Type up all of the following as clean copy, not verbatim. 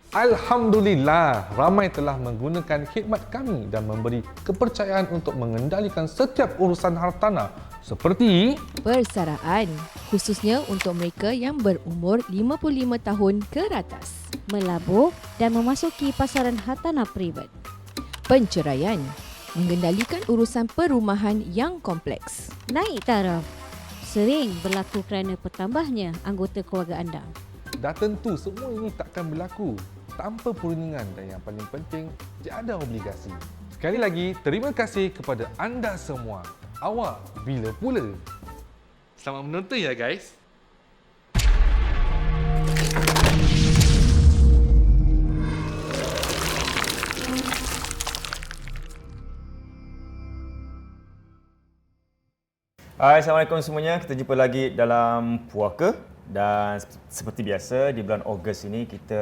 Alhamdulillah, ramai telah menggunakan khidmat kami dan memberi kepercayaan untuk mengendalikan setiap urusan hartanah seperti Persaraan, khususnya untuk mereka yang berumur 55 tahun ke atas. Melabur dan memasuki pasaran hartanah privat. Penceraian, mengendalikan urusan perumahan yang kompleks. Naik taraf sering berlaku kerana bertambahnya anggota keluarga anda. dah tentu semua ini takkan berlaku tanpa perundingan dan yang paling penting tiada obligasi. Sekali lagi, terima kasih kepada anda semua. Awak bila pula? Selamat menonton ya guys. Hai, Assalamualaikum semuanya. Kita jumpa lagi dalam Puaka. Dan seperti biasa di bulan Ogos ini kita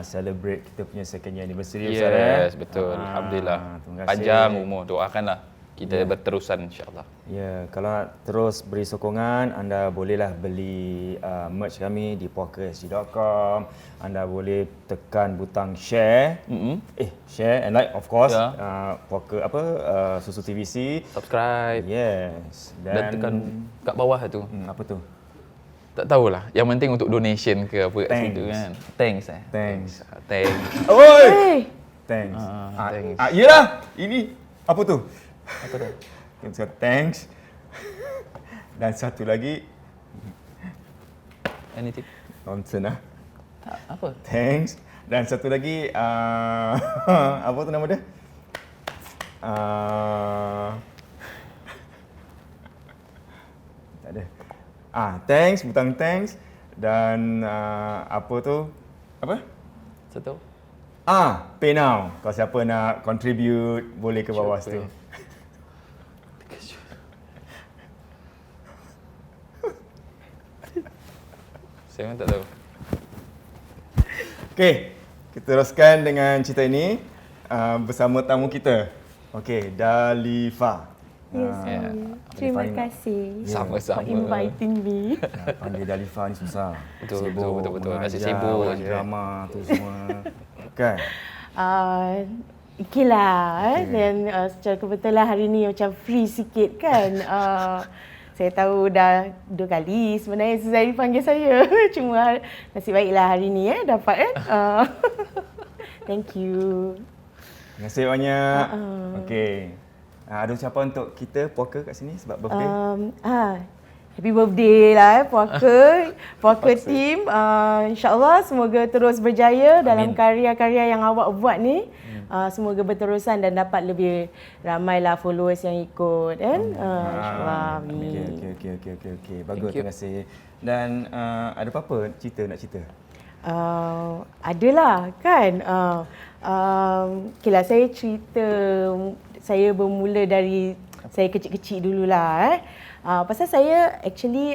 celebrate kita punya second year anniversary. Yes, betul. Alhamdulillah. Terima kasih. Panjang umur, doakanlah kita berterusan insya-Allah. Ya, kalau nak terus beri sokongan, anda bolehlah beli merch kami di puakasg.com. Anda boleh tekan butang share. Share and like of course. Ya. Puaka Susu TVC. Subscribe Yes. dan tekan kat bawah tu. Apa tu? Tak tahulah. Yang penting untuk donation ke apa kat Thanks. situ kan. Thanks. Thanks. Thanks. Oi! Thanks. Thanks. Yelah, ini apa tu? Apa tu? Kita thanks. Dan satu lagi Anything? nonsense lah. Tak, apa? Thanks. Dan satu lagi apa tu nama dia? Tak ada. Thanks, butang thanks dan apa tu? Apa? Satu. Pay now. Kalau siapa nak contribute boleh ke bawah situ. Saya pun tak tahu. Okey, kita teruskan dengan cerita ini bersama tamu kita. Okey, Dalifa. Yes, Ya. terima Dalifa ni kasih Sama-sama. for inviting me. Panggil Dalifa ni susah. Betul, Sibuk betul. Masih mengajar, sibuk buat je. drama tu semua. Kan? Okay lah, dan secara kebetulan hari ni macam free sikit kan. Saya tahu dah 2 kali sebenarnya Suzari panggil saya. Cuma nasib baiklah hari ni dapat kan. Thank you. Terima kasih banyak. Okey. Ada ucapan untuk kita puaka kat sini sebab birthday? Happy birthday lah Puaka team. InsyaAllah semoga terus berjaya dalam karya-karya yang awak buat ni. Semoga berterusan dan dapat lebih ramai lah followers yang ikut kan. InsyaAllah. Amin. Okey. Bagus, terima kasih. Dan ada apa-apa nak cerita? Adalah kan. Okay lah, saya cerita saya bermula dari saya kecil-kecil dululah. Pasal saya actually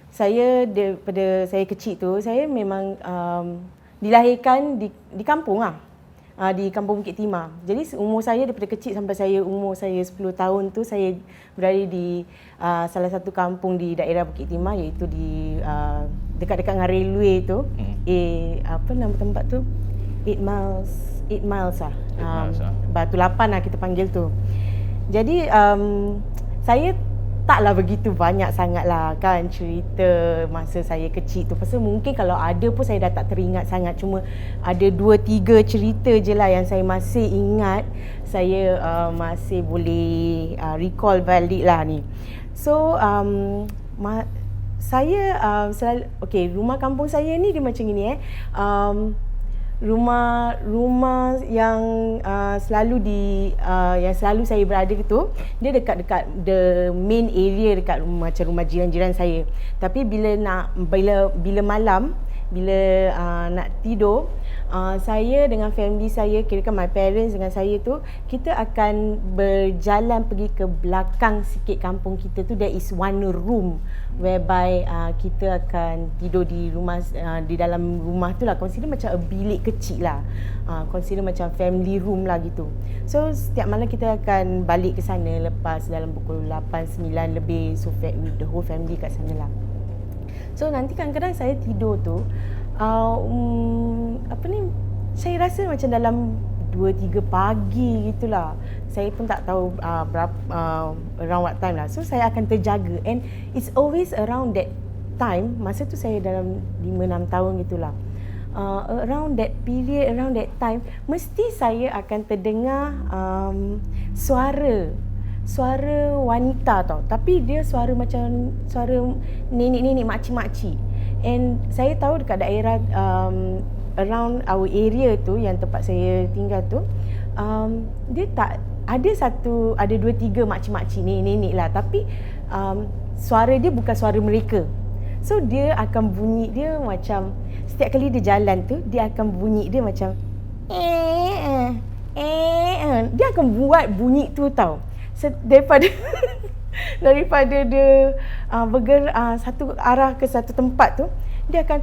saya daripada saya kecil tu saya memang dilahirkan di kampung lah. Di Kampung Bukit Timah. Jadi umur saya daripada kecil sampai umur saya 10 tahun tu saya berada di salah satu kampung di daerah Bukit Timah iaitu di dekat-dekat dengan railway tu. Apa nama tempat tu? 8 miles lah. Batu Lapan lah kita panggil tu. Jadi saya taklah begitu banyak sangat lah kan cerita masa saya kecil tu. Pasal mungkin kalau ada pun saya dah tak teringat sangat. Cuma ada 2-3 cerita je lah yang saya masih ingat. Saya masih boleh recall balik lah ni. So saya selalu, rumah kampung saya ni dia macam ni rumah yang selalu saya berada gitu, dia dekat the main area dekat macam rumah jiran-jiran saya. Tapi bila malam bila nak tidur, saya dengan family saya, kirakan my parents dengan saya tu, kita akan berjalan pergi ke belakang sikit kampung kita tu. There is one room whereby kita akan tidur di rumah, di dalam rumah tu lah. Consider macam a bilik kecil lah. Consider macam family room lah gitu. So setiap malam kita akan balik ke sana lepas dalam pukul 8-9 lebih. So with the whole family kat sana lah. So nanti kadang-kadang saya tidur tu, apa ni, saya rasa macam dalam 2-3 pagi gitulah. Saya pun tak tahu berapa around what time lah. So saya akan terjaga, and it's always around that time. Masa tu saya dalam 5-6 tahun gitulah. Around that period, around that time, mesti saya akan terdengar suara wanita tau. Tapi dia suara macam suara nenek-nenek, makcik-makcik. And saya tahu dekat daerah around our area tu, yang tempat saya tinggal tu, dia tak ada ada 2-3 makcik-makcik, nenek-nenek lah, tapi suara dia bukan suara mereka. So dia akan bunyi dia macam, setiap kali dia jalan tu, dia akan bunyi dia macam dia akan buat bunyi tu tau. Daripada daripada dia bergerak satu arah ke satu tempat tu, dia akan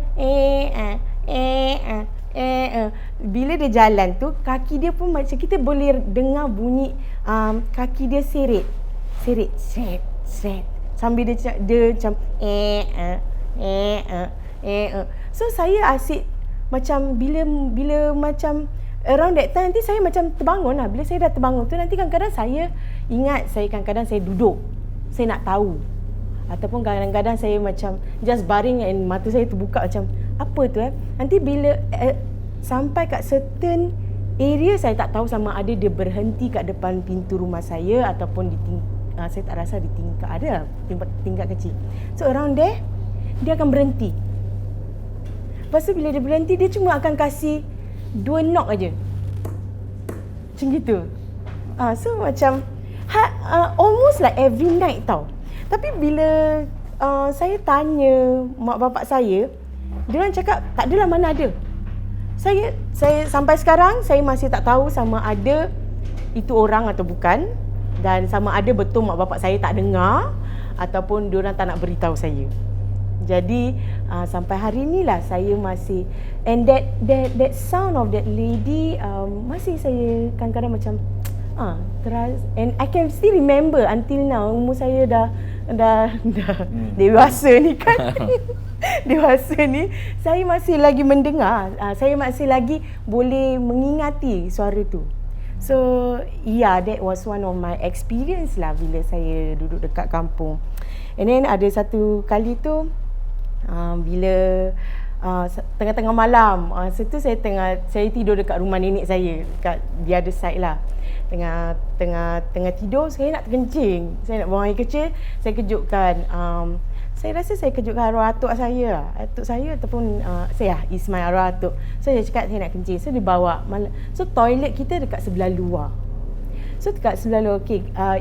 bila dia jalan tu, kaki dia pun macam kita boleh dengar bunyi kaki dia seret sambil dia macam so saya asyik macam bila macam around that time, nanti saya macam terbangun lah. Bila saya dah terbangun tu, nanti kadang-kadang saya ingat, kadang-kadang saya duduk, saya nak tahu. Ataupun kadang-kadang saya macam just baring and mata saya terbuka macam apa tu Nanti bila sampai kat certain area, saya tak tahu sama ada dia berhenti kat depan pintu rumah saya ataupun saya tak rasa di tingkat, ada tingkat kecil. So around there, dia akan berhenti. Lepas tu bila dia berhenti, dia cuma akan kasih 2 knock aja. Macam gitu. So macam almost like every night tau. Tapi bila saya tanya mak bapak saya, diorang cakap tak adalah, mana ada. Saya sampai sekarang saya masih tak tahu sama ada itu orang atau bukan, dan sama ada betul mak bapak saya tak dengar ataupun diorang tak nak beritahu saya. Jadi sampai hari inilah saya masih, and that sound of that lady masih saya kadang-kadang macam and I can still remember until now. Umur saya dah dewasa ni kan. Dewasa ni saya masih lagi mendengar, saya masih lagi boleh mengingati suara tu. So yeah, that was one of my experience lah bila saya duduk dekat kampung. And then ada satu kali tu bila tengah-tengah malam, situ saya tidur dekat rumah nenek saya dekat the other side lah. Tengah tidur, saya nak terkencing, saya nak buang air kecil, saya kejutkan saya rasa saya kejutkan arwah atuk saya ataupun is my arwah atuk. So dia cakap saya nak kencing, so dia bawa so toilet kita dekat sebelah luar. So dekat sebelah luar,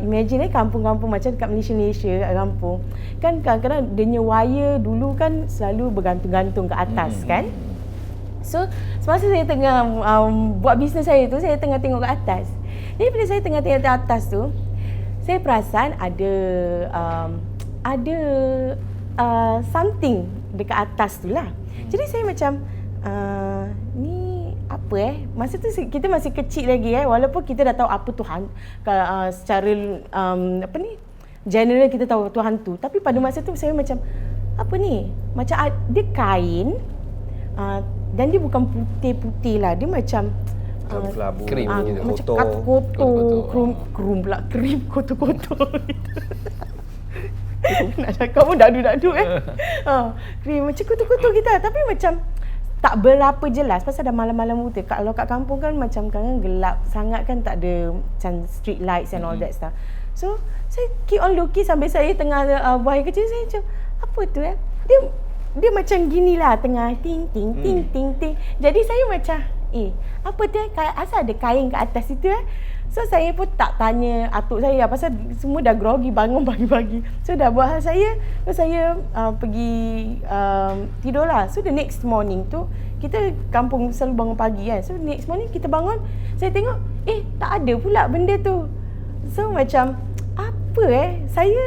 imagine kampung-kampung macam dekat Malaysia kampung kan, kadang-kadang dia punya wire dulu kan selalu bergantung-gantung ke atas kan. So semasa saya tengah buat bisnes saya tu, saya tengah tengok ke atas. Jadi bila saya tengah tengok ke atas tu, saya perasan ada something dekat atas tu lah. Jadi saya macam ni apa masa tu kita masih kecil lagi walaupun kita dah tahu apa Tuhan secara general kita tahu Tuhan tu, tapi pada masa tu saya macam apa ni, macam dia kain dan dia bukan putih-putih lah, dia macam kelabu, krim gitu. macam kotor, krim pula, krim kotor-kotor gitu. Nak cakap pun dadu-dadu krim macam kotor-kotor kita, tapi macam tak berapa jelas pasal dah malam-malam buta. Kalau kat kampung kan macam kan gelap sangat kan, tak ada macam street lights and all that stuff. So saya keep on looking sambil saya tengah buang air kecil, saya macam apa tu dia macam ginilah tengah ting ting ting ting ting. Jadi saya macam apa tu asal ada kain kat atas itu So saya pun tak tanya atuk saya pasal semua dah grogi bangun pagi-pagi. So dah buat hal saya, pergi tidur lah. So the next morning tu, kita kampung selalu bangun pagi kan. So next morning kita bangun, saya tengok tak ada pula benda tu. So macam apa saya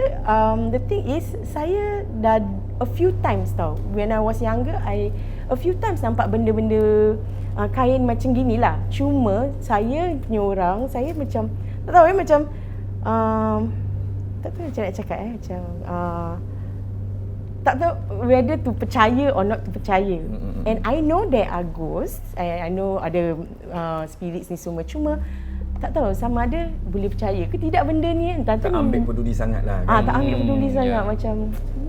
the thing is saya dah a few times tau. When I was younger, a few times nampak benda-benda kain macam gini lah. Cuma saya punya orang, saya macam tak tahu macam tak tahu macam nak cakap macam tak tahu whether to percaya or not to percaya. And I know there are ghosts, I know ada spirits ni semua, cuma tak tahu sama ada boleh percaya ke tidak benda ni. Entah Tak ambil peduli sangat lah kan. tak ambil peduli sangat, macam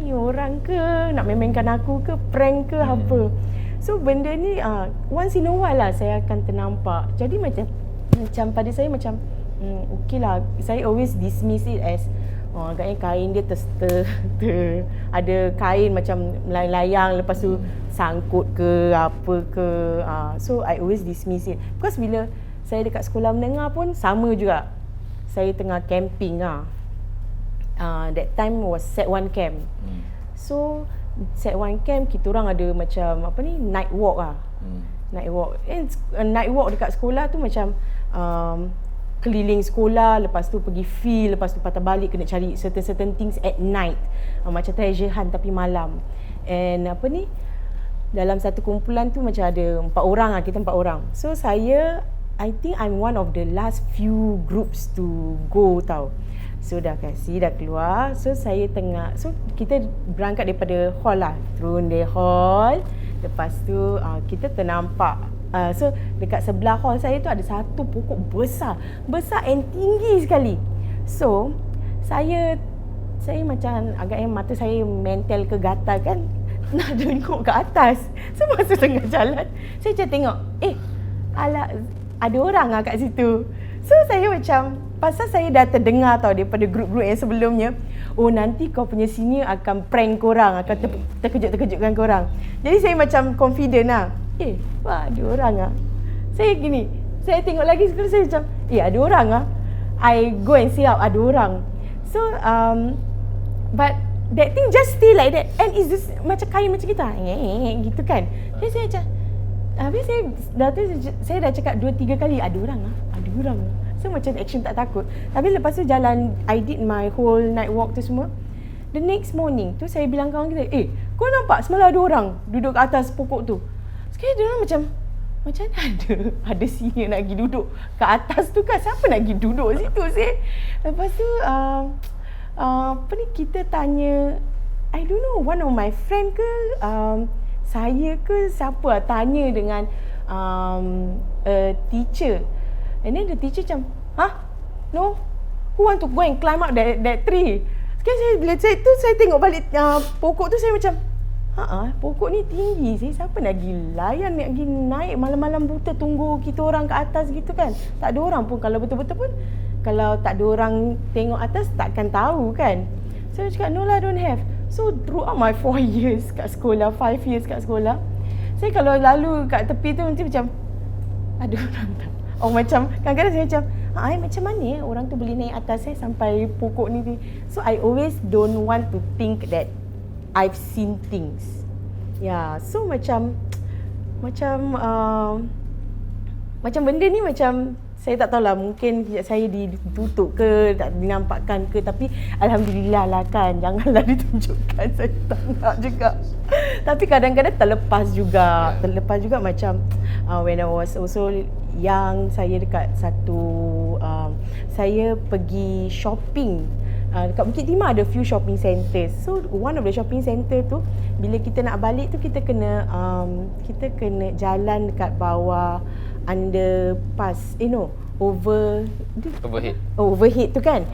ni orang ke nak main-mainkan aku ke, prank ke apa. So benda ni once in a while lah saya akan ternampak. Jadi macam pada saya macam okey lah, saya always dismiss it as agaknya kain dia ada kain macam melayang-layang, lepas tu sangkut ke apa ke. So I always dismiss it. Because bila saya dekat sekolah menengah pun sama juga. Saya tengah camping that time was set 1 camp. So set 1 camp kita orang ada macam night walk night walk. Night walk dekat sekolah tu macam keliling sekolah, lepas tu pergi field, lepas tu patah balik kena cari certain things at night. Macam treasure hunt tapi malam. And dalam satu kumpulan tu macam ada 4 orang kita 4 orang. So I think I'm one of the last few groups to go tau. So dah keluar. So kita berangkat daripada hall lah. Turun dari hall. Lepas tu kita ternampak. So dekat sebelah hall saya tu ada satu pokok besar and tinggi sekali. So saya macam agaknya mata saya mental ke gatal kan, nak tengok ke atas. So masa tengah jalan saya macam tengok alah ada orang kat situ. So saya macam, pasal saya dah terdengar tau daripada grup-grup yang sebelumnya, nanti kau punya senior akan prank korang, akan terkejut-terkejutkan korang. Jadi saya macam confident lah. Wah, ada orang Saya gini, saya tengok lagi sekali, saya macam ada orang I go and see ada orang. So but that thing just stay like that, and it's just macam kain macam kita gitu kan. Jadi saya macam habis saya dah cakap 2-3 kali ada orang. So macam action tak takut. Tapi lepas tu jalan, I did my whole night walk tu semua. The next morning tu saya bilang kawan kita, kau nampak semalam ada orang duduk kat atas pokok tu. Sekali dia orang macam ada senior nak pergi duduk kat atas tu kan, siapa nak pergi duduk situ sih. Lepas tu kita tanya, I don't know, one of my friend ke saya ke siapa tanya dengan a teacher. And then the teacher macam, no, who want to go and climb up that tree? Sekarang bila saya tengok balik pokok tu, saya macam pokok ni tinggi sih, siapa nak pergi layan, nak pergi naik malam-malam buta tunggu kita orang kat atas gitu kan. Tak ada orang pun, kalau betul-betul pun kalau tak ada orang tengok atas takkan tahu kan. So saya cakap no lah, don't have. So throughout my 4 years kat sekolah, 5 years kat sekolah, saya kalau lalu kat tepi tu nanti macam ada orang tak. Macam kadang-kadang saya macam macam mana orang tu boleh naik atas sampai pokok ni. So I always don't want to think that I've seen things. So macam benda ni macam saya tak tahulah, mungkin saya ditutup ke, tak dinampakkan ke, tapi alhamdulillah lah kan, janganlah ditunjukkan, saya tak nak juga. Tapi kadang-kadang terlepas juga macam when I was also young, saya dekat saya pergi shopping. Dekat Bukit Timah ada few shopping centres. So one of the shopping centre tu, bila kita nak balik tu kita kena jalan dekat bawah underpass, overhead tu kan.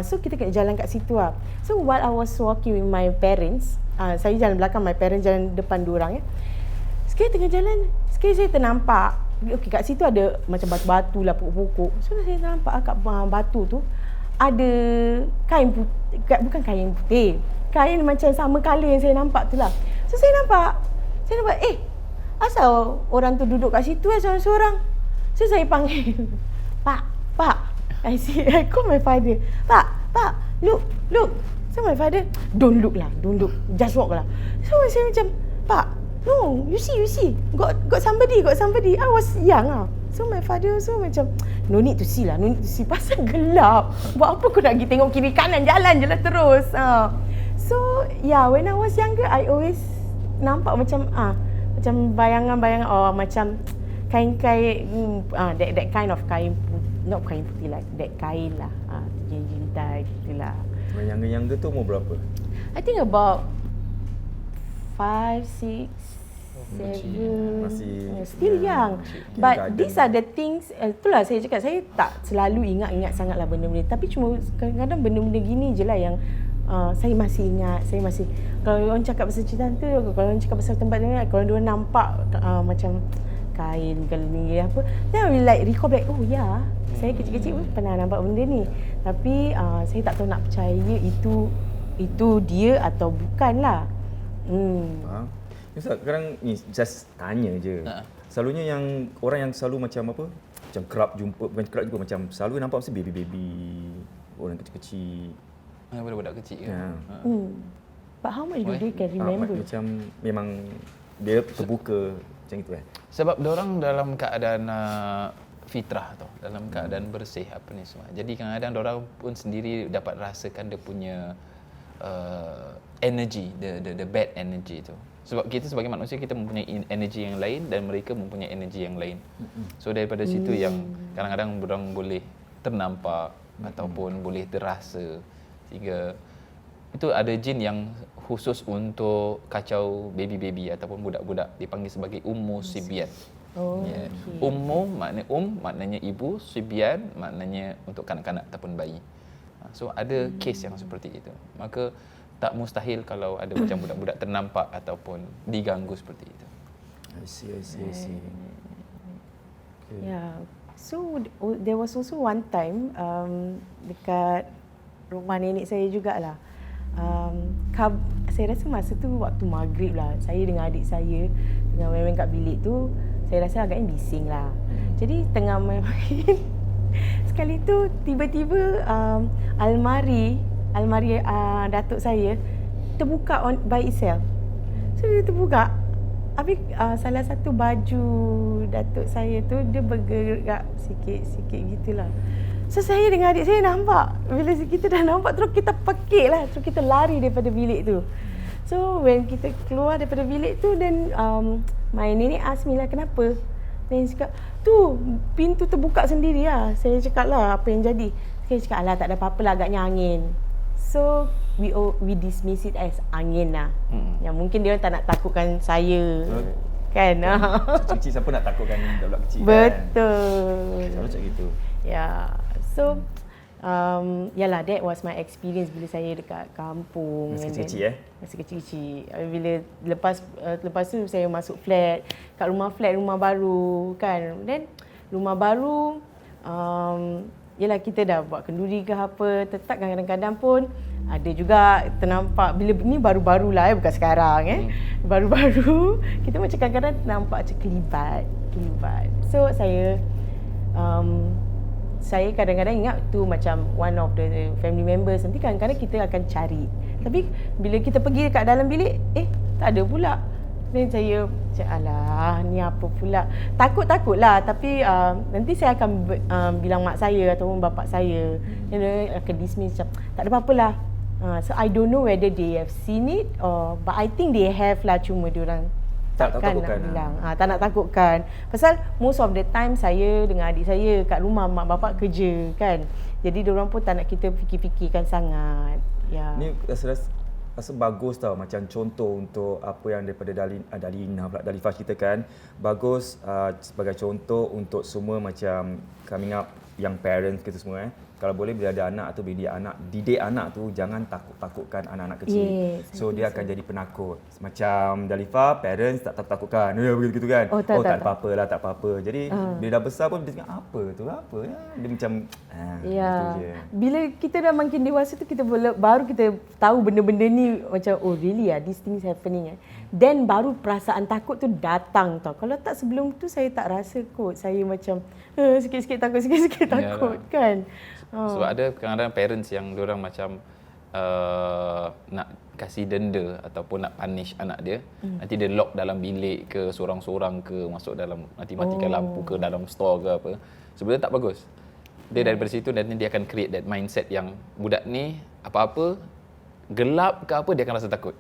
So kita kena jalan kat situ lah. So while I was walking with my parents, saya jalan belakang, my parents jalan depan diorang sekali tengah jalan, sekali saya ternampak kat situ ada macam batu-batu lah, pokok-pokok. So saya ternampak kat batu tu ada kain putih, bukan kain putih, kain macam sama colour yang saya nampak tu lah. So saya nampak asal orang tu duduk kat situ seorang-seorang. So saya panggil, Pak, I call my father, Pak, look. So my father, don't look, just walk lah. So saya macam, Pak, no, you see, got somebody. I was young So my father also macam, no need to see, pasal gelap. Buat apa kau nak pergi tengok kiri kanan, jalan je lah terus. So when I was younger, I always nampak macam bayangan-bayangan, macam kain-kain, that kind of kain, not kain putih lah, that kain lah, jintai gitulah. Yang tu umur berapa? I think about 5, 6, 7, Masih still young. But these are the things, itulah saya cakap, saya tak selalu ingat sangatlah benda-benda. Tapi cuma kadang-kadang benda-benda gini je lah yang saya masih ingat, saya masih, kalau orang cakap pasal cerita tu, kalau orang cakap pasal tempat ni, kalau dia nampak macam kain ke ni apa, then I will like recall back, oh ya, saya kecil-kecil pun pernah nampak benda ni. Tapi saya tak tahu nak percaya itu dia atau bukan lah. Ustaz, sekarang ni just tanya je. Selalunya yang orang yang selalu macam apa? Macam kerap jumpa, bukan kerap juga, macam selalu nampak mesti baby-baby, orang kecil-kecil. Budak-budak kecil kan. But how much do they can remember? Macam memang dia terbuka macam itu kan. Sebab diorang dalam keadaan fitrah tau, dalam keadaan bersih apa ni semua. Jadi kadang-kadang diorang pun sendiri dapat rasakan dia punya energy, the bad energy tu. Sebab kita sebagai manusia, kita mempunyai energi yang lain dan mereka mempunyai energi yang lain. So daripada situ yang kadang-kadang diorang boleh ternampak ataupun boleh terasa. Sehingga itu ada jin yang khusus untuk kacau baby-baby ataupun budak-budak, dipanggil sebagai Ummu Sibyan. Okay. Ummu maknanya ibu, Sibyan maknanya untuk kanak-kanak ataupun bayi. So ada kes yang seperti itu. Maka tak mustahil kalau ada macam budak-budak ternampak ataupun diganggu seperti itu. I see. Yeah. So there was also one time dekat rumah nenek saya jugalah. Saya rasa masa tu waktu maghrib lah. Saya dengan adik saya tengah main-main kat bilik tu. Saya rasa agaknya bising lah. Jadi tengah main-main, sekali tu tiba-tiba almari datuk saya terbuka by itself. So dia terbuka. Habis salah satu baju datuk saya tu dia bergerak sikit-sikit gitulah. So saya dengan adik saya nampak. Bila kita dah nampak, terus kita pekik lah. Terus kita lari daripada bilik tu. So when kita keluar daripada bilik tu, then my nenek ask me lah, kenapa? Then dia cakap, tu pintu terbuka sendiri lah. Saya cakap lah, apa yang jadi? Saya cakap, alah tak ada apa-apa lah, agaknya angin. So we dismiss it as angin lah. Yang mungkin dia tak nak takutkan saya. Kan? Kecil siapa nak takutkan budak kecil kan? Betul. Selalu macam gitu. Yeah. So yalah, that was my experience bila saya dekat kampung. Masih kecil-kecil Masih kecil-kecil. Bila lepas tu saya masuk flat, kat rumah baru kan. Then rumah baru yalah, kita dah buat kenduri ke apa, tetap kadang-kadang pun ada juga ternampak, bila ni baru-baru lah bukan sekarang baru-baru kita macam kadang-kadang nampak macam kelibat. So saya kadang-kadang ingat tu macam one of the family members. Nanti kadang-kadang kita akan cari. Tapi bila kita pergi dekat dalam bilik, tak ada pula. Then saya cakap, alah ni apa pula. Takut-takutlah. Tapi nanti saya akan bilang mak saya ataupun bapak saya. Dia akan dismiss macam, tak ada apa-apalah. So I don't know whether they have seen it but I think they have lah, cuma diorang Tak takkan takutkan nak bilang. Tak nak takutkan. Pasal most of the time saya dengan adik saya kat rumah, mak bapak kerja kan. Jadi diorang pun tak nak kita fikir-fikirkan sangat. Ya. Ni rasa bagus tau, macam contoh untuk apa yang daripada Dalifah ceritakan. Bagus sebagai contoh untuk semua macam coming up young parents kita semua Kalau boleh bila ada anak atau didik anak tu jangan takutkan anak-anak kecil. Yes, so dia akan jadi penakut. Macam Dalifah, parents tak takutkan. Ya begitu kan. Tak ada apa-apa lah, tak apa-apa. Jadi bila dah besar pun dia tengok apa ya. Dia macam gitu je. Bila kita dah makin dewasa tu baru kita tahu benda-benda ni macam really this thing is happening. Then baru perasaan takut tu datang tau. Kalau tak sebelum tu saya tak rasa kot. Saya macam sikit-sikit takut kan. Sebab ada kadang-kadang parents yang diorang macam nak kasih denda ataupun nak punish anak dia. Nanti dia lock dalam bilik ke, sorang-sorang ke, masuk dalam, nanti matikan lampu ke dalam store ke apa. Sebenarnya tak bagus. Dia daripada situ nanti dia akan create that mindset yang budak ni apa-apa gelap ke apa dia akan rasa takut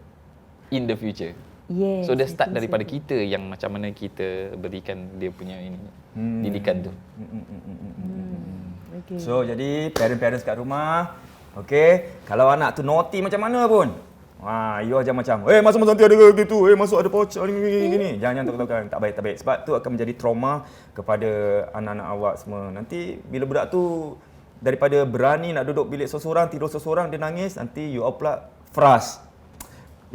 in the future. Yes, so dia start daripada kita yang macam mana kita berikan dia punya didikan tu. So jadi parents-parents kat rumah, okey, kalau anak tu naughty macam mana pun, You jangan macam, masuk nanti ada gitu, masuk ada pocong gini. Jangan takut-takutkan, tak baik. Sebab tu akan menjadi trauma kepada anak-anak awak semua. Nanti bila budak tu daripada berani nak duduk bilik seorang, tidur seorang, dia nangis, nanti you all pula frust.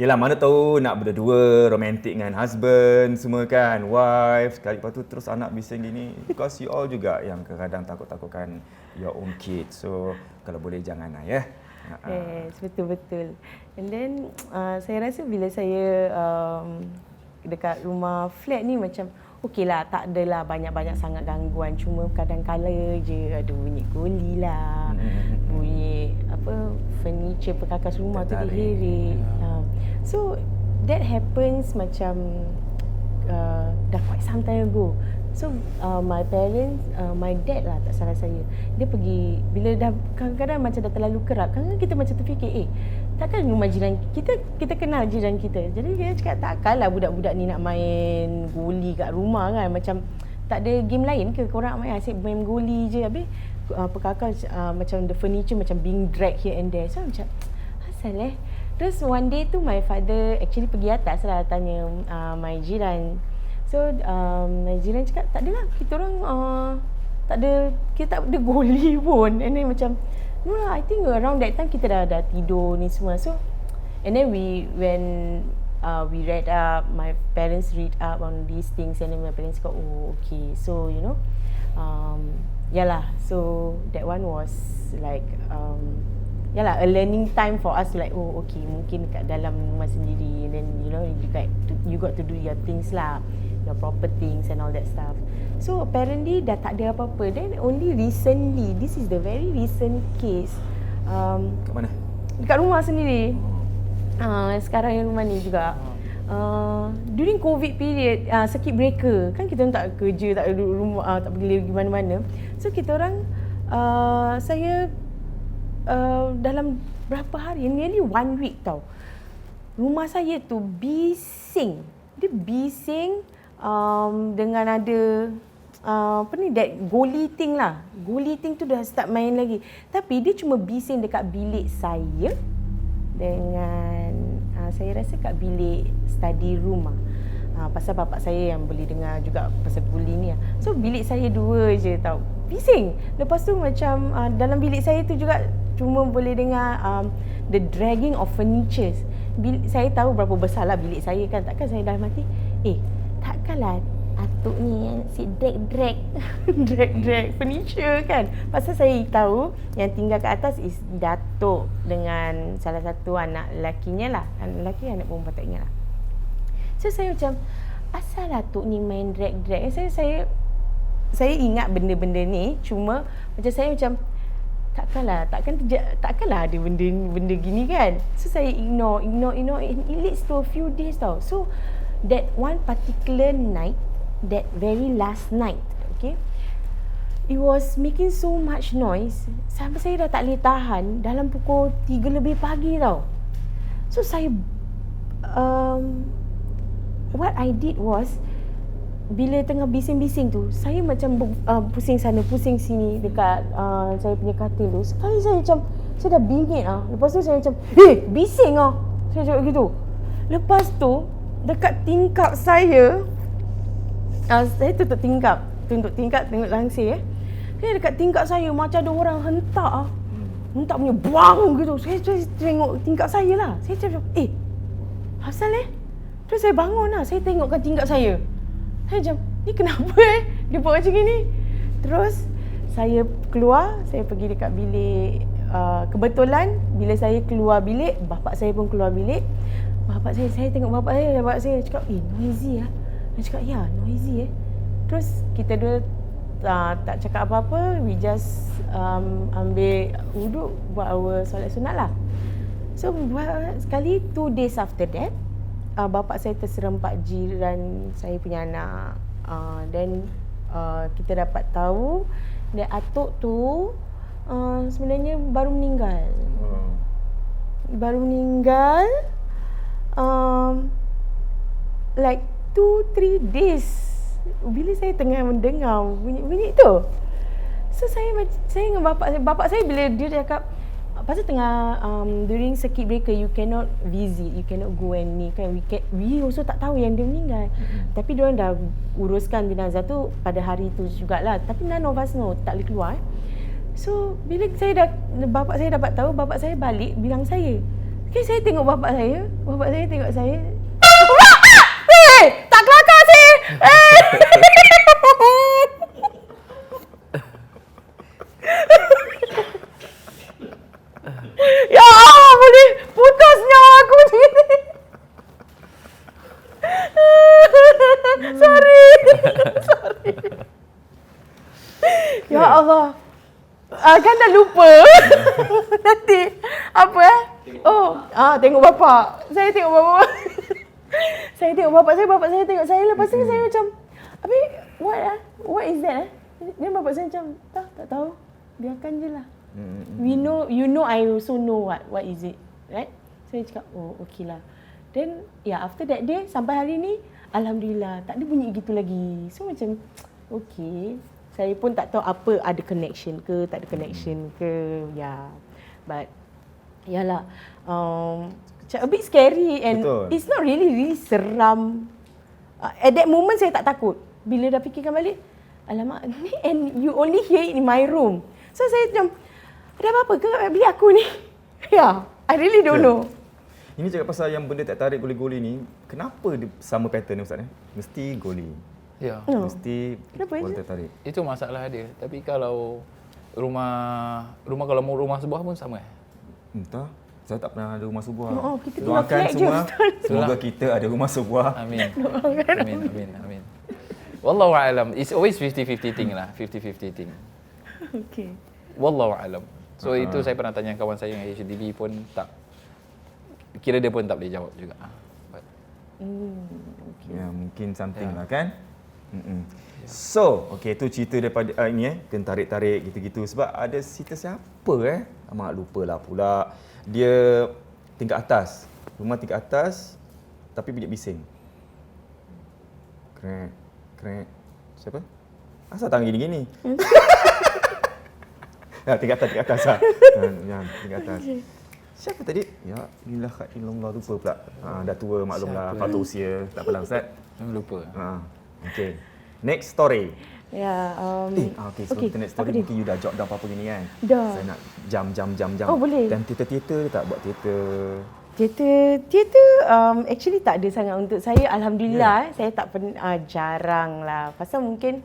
Yelah, mana tahu nak berdua, romantik dengan husband semua kan, wife, sekali lepas tu terus anak bising gini. Because you all juga yang kadang-kadang takut-takutkan your own kids. So, kalau boleh jangan lah ya. Yes, betul-betul. And then saya rasa bila saya dekat rumah flat ni macam okey lah, tak adalah banyak-banyak sangat gangguan. Cuma kadang-kala je ada bunyi guli lah, bunyi furniture perkakas rumah tu diheret. So that happens macam dah quite some time ago. So my parents, my dad lah tak salah saya, dia pergi bila dah kadang-kadang macam dah terlalu kerap, kadang-kadang kita macam terfikir takkan rumah jiran kita kenal jiran kita. Jadi dia cakap takkanlah budak-budak ni nak main guli kat rumah kan, macam tak ada game lain ke korang main asyik main guli je. Habis perkakas macam the furniture macam being dragged here and there. So macam asal Terus one day tu my father actually pergi atas lah tanya my jiran. So my jiran cakap tak adalah, kita orang kita tak ada goli pun. And then macam no lah, I think around that time kita dah tidur ni semua. So and then when we read up, my parents read up on these things, and then my parents cakap okay, so you know yalah, so that one was like yalah, a learning time for us to like okay, mungkin kat dalam rumah sendiri, and then you know you got to do your things lah, your proper things and all that stuff. So apparently dah tak ada apa-apa. Then only recently, this is the very recent case. Kat mana? Dekat rumah sendiri. Sekarang yang rumah ni juga. During COVID period, circuit breaker, kan kita orang tak kerja, tak duduk rumah, tak pergi mana-mana. So kita orang, saya dalam berapa hari, nearly 1 week tau, rumah saya tu bising. Dia bising dengan ada that goli thing lah. Goli thing tu dah start main lagi. Tapi dia cuma bising dekat bilik saya dengan saya rasa kat bilik study room lah. Pasal bapak saya yang boleh dengar juga pasal guli ni lah. So bilik saya 2 je tau, bising. Lepas tu macam dalam bilik saya tu juga cuma boleh dengar the dragging of furnitures. Saya tahu berapa besar lah bilik saya kan. Takkan saya dah mati takkanlah atuk ni yang si drag furniture kan. Pasal saya tahu yang tinggal kat atas is datuk dengan salah satu anak lakinya lah. Anak lelaki, anak perempuan tak ingat lah. So saya macam asal atuk ni main drag. Saya ingat benda-benda ni, cuma macam saya macam takkanlah ada benda gini kan. So saya ignore. It leads to a few days tau. So that one particular night, that very last night, okay, it was making so much noise sampai saya dah tak boleh tahan. Dalam pukul 3 lebih pagi tau. So saya what I did was, bila tengah bising-bising tu, saya macam pusing sana pusing sini dekat saya punya katil tu. Sekali saya macam, saya dah bingit Lepas tu saya macam bising saya cakap gitu. Lepas tu dekat tingkap saya tutup tingkap tengok langsir dekat tingkap saya macam ada orang hentak punya buang gitu. Saya tengok tingkap saya lah. Saya macam asal Terus saya bangun lah. Saya tengokkan tingkap saya. Saya macam, ni kenapa dia buat macam ni? Terus saya keluar, saya pergi dekat bilik. Kebetulan bila saya keluar bilik, bapak saya pun keluar bilik. Saya tengok bapak saya cakap, noisy lah. Dia cakap, ya, noisy Terus kita dua tak cakap apa-apa. We just ambil wuduk, buat our solat sunat lah. So sekali 2 days after that, bapak saya terserempak jiran saya punya anak. Then kita dapat tahu that atuk tu sebenarnya baru meninggal. Like 2-3 days bila saya tengah mendengar bunyi tu. So saya dengan bapak saya bila dia cakap pasal tengah during circuit breaker you cannot visit, you cannot go and ni kan. We also tak tahu yang dia meninggal. Tapi diorang dah uruskan jenazah tu pada hari tu jugalah. Tapi none of us know, tak boleh keluar. So bila bapak saya dapat tahu, bapak saya balik bilang saya. Okay, saya tengok bapak saya tengok saya. Tak kelakar sih. Ya Allah, boleh putus nyawa aku ni. Sorry. Ya Allah. Kan dah lupa. Nanti apa tengok bapak. Saya tengok bapak. Saya tengok bapak saya tengok saya. Lepas tu saya macam, "Habis what is that?" Dia bapak saya macam, tak tahu. Biarkan je lah. You know, I also know what is it, right? Saya cakap, oh okay lah. Then, after that day, sampai hari ni, Alhamdulillah, tak ada bunyi gitu lagi. So macam, okay. Saya pun tak tahu apa, ada connection ke, tak ada connection ke, But, yalah, a bit scary and Betul. it's not really seram. At that moment, saya tak takut. Bila dah fikirkan balik, alamak, ni and you only hear it in my room. So saya macam, ada apa-apa ke beli aku ni? I really don't know. Ini cakap pasal yang benda tak tarik goli-goli ni, kenapa dia sama pattern ni Ustaz? Mesti goli. Ya. Mesti Kenapa goli je? tertarik. Itu masalah dia. Tapi kalau rumah kalau mau rumah sebuah pun sama. Entah. Saya tak pernah ada rumah sebuah. Kita tinggal Doakan flat je, semua, Ustaz. semoga kita ada rumah sebuah. Amin. Amin. Wallahu a'lam. It's always 50-50 thing lah. 50-50 thing. Okay. Wallahu a'lam. So itu saya pernah tanya kawan saya yang HDB pun tak, kira dia pun tak boleh jawab juga. But, Ya, mungkin something lah kan. So, okay, tu cerita daripada ini kena tarik-tarik gitu-gitu. Sebab ada cerita siapa Mak lupalah pula. Dia tingkat atas. Rumah tingkat atas tapi bunyi bising. Krek. Siapa? Asal tangan gini-gini. Tingkat atas lah. Tingkat atas. Siapa tadi? Ya, inilah illallah, lupa pula. Dah tua maklumlah, faktor usia. Tak apalah Ustaz. lupa. Okay. Next story. Okay, Sebelum kita next story, mungkin you dah jot down apa-apa gini kan? Dah. Saya nak jam. Oh, boleh. Dan teater tak buat teater? Teater actually tak ada sangat untuk saya. Alhamdulillah, saya tak pernah, jarang lah. Pasal mungkin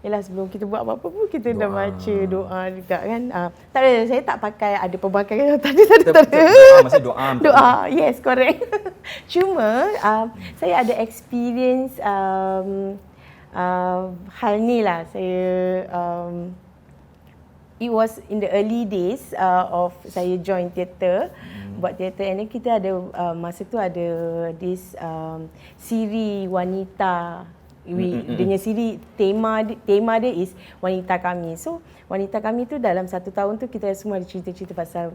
sebelum kita buat apa-apa pun kita dah baca doa juga kan. Tak ada, saya tak pakai ada pelbagai. Tak ada. Maksudnya doa. Doa, yes, correct. Cuma saya ada experience hal ni lah. Saya it was in the early days of saya join teater, buat teater, and then kita ada masa tu ada this siri wanita. Dia punya siri tema dia is wanita kami. So wanita kami tu dalam 1 tahun tu kita semua ada cerita-cerita pasal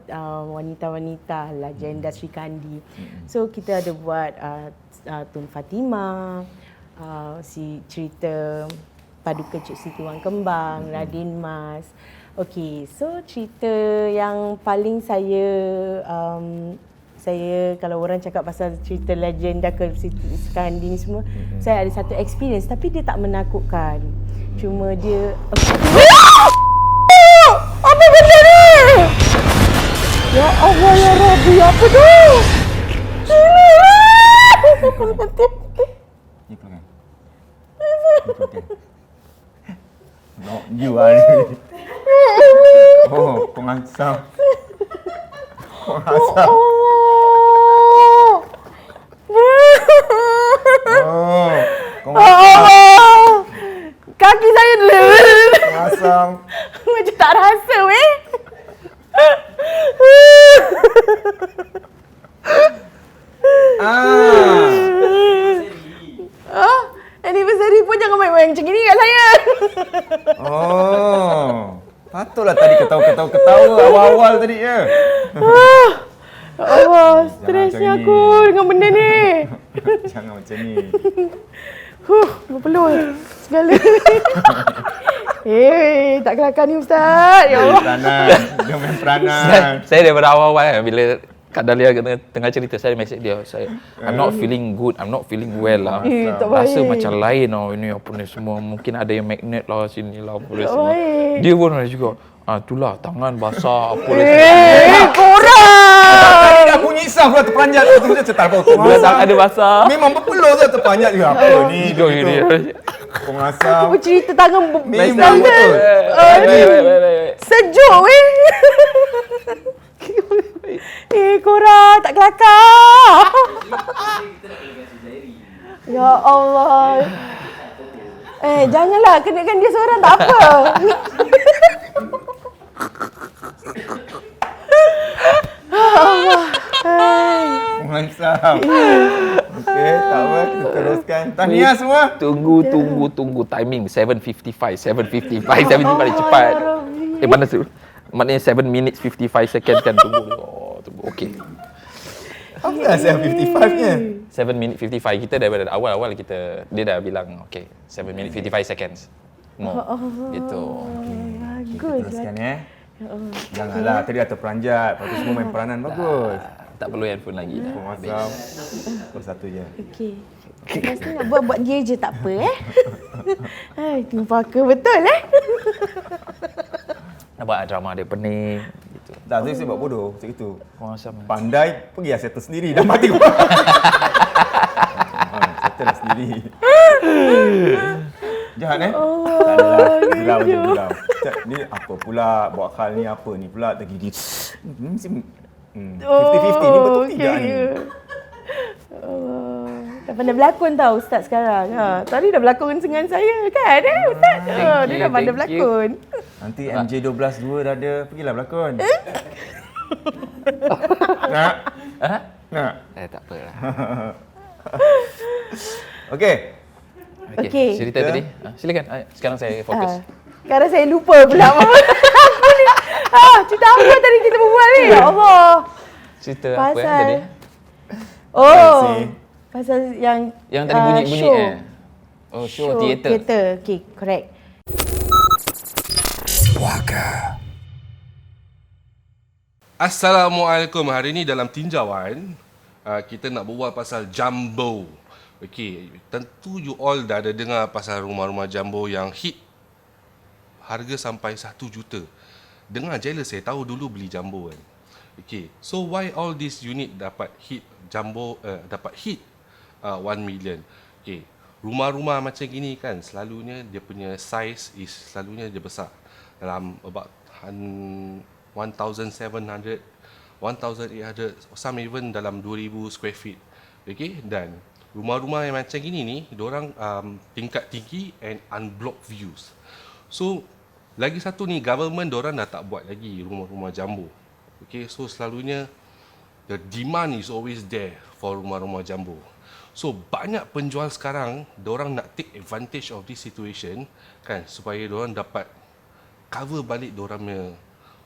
wanita-wanita legenda Sri Kandi. So kita ada buat Tun Fatimah, si cerita Paduka Cik Siti Wang Kembang, Radin Mas. Okey, so cerita yang paling saya kalau orang cakap pasal cerita legenda ke Siti Kandi ni semua, saya ada satu experience tapi dia tak menakutkan. Cuma dia apa benda ni? Ya Allah ya Rabbi, apa tu? Ni keluar. No, you are ni. Oh, kau ngansam. Kaki saya Asam. macam tak rasa weh. Anniversary pun jangan main-main macam gini kat saya. Patutlah tadi ketawa awal-awal tadi ya. Allah, stresnya aku dengan benda ni. Jangan macam ni. Berpeluh segala. Tak kelakar ni Ustaz. Ya Allah. Peranan. Dia main peranan. Saya daripada awal-awal kan, bila Kak Dahlia tengah cerita, saya message dia, I'm not feeling good, I'm not feeling well lah. Tak Rasa baik. macam lain lah ini apa ni semua. Mungkin ada yang magnet lah sini lah apa Tak semua. baik. Dia pun ada juga. Itulah tangan basah apa lah. Korang. Tadi dah bunyi sah pula terperanjat. Tu dia cetar apa? Bila tangan ada basah. Memang berpeluh tu terperanjat juga. Apa ni? Juga ini. Pengasam. Bercerita tangan Memang betul. sejuk weh. Korang tak kelakar. Ya Allah. Janganlah kenakan dia seorang tak apa. Allah. Pengasam. Okey, tak apa. Kita teruskan. Tahniah semua. Tunggu timing 7:55 cepat. Mana tu? Maknanya 7 minutes 55 seconds kan tunggu. Tunggu. Okey. Apa saya 55-nya? 7 minit 55 kita daripada awal-awal dia dah bilang okey 7 minit 55 seconds. Gitu. Bagus. Teruskan Janganlah, tadi dah terperanjat. Lepas tu semua main peranan bagus. Tak perlu handphone lagi dah. Pengasam. Satu je. Okey. Lepas ni nak buat dia je tak apa tu paka betul Nak buat drama dia pening gitu. Tak, saya buat bodoh macam itu. Pengasam. Pandai, pergi lah settle sendiri. Dah mati. Settle lah sendiri. Jahat Tak adalah. Geram macam geram. Ni apa pula? Buat hal ni apa ni pula? Tergigit. 50-50 ni betul tidak ni? Dah pandai berlakon tau Ustaz sekarang. Tadi dah berlakon dengan saya kan Ustaz? Dia dah pandai berlakon. Nanti MJ12 2 dah ada. Pergilah berlakon. Nak? Nak? Tak apalah. Okey. Okey. Cerita tadi. Silakan. Sekarang saya fokus. Sekarang saya lupa pula. Cerita apa tadi kita berbual ni? Ya Allah. Cerita apa tadi? Pasal yang Yang tadi bunyi-bunyi show. Show teater. Okay, correct. Assalamualaikum. Hari ini dalam tinjauan kita nak berbual pasal jumbo. Okey, tentu you all dah ada dengar pasal rumah-rumah jumbo yang hit harga sampai 1 juta. Dengar jealous saya tahu dulu beli jumbo kan. Okey, so why all this unit dapat hit jumbo dapat hit 1 million. Okey, rumah-rumah macam gini kan selalunya dia punya size is selalunya dia besar. Dalam about 1,700, 1,800, some even dalam 2,000 square feet. Okay, dan rumah-rumah yang macam gini ni, diorang tingkat tinggi and unblocked views. So, lagi satu ni, government diorang dah tak buat lagi rumah-rumah jumbo. Okay, so selalunya the demand is always there for rumah-rumah jumbo. So, banyak penjual sekarang, diorang nak take advantage of this situation kan, supaya diorang dapat cover balik diorang punya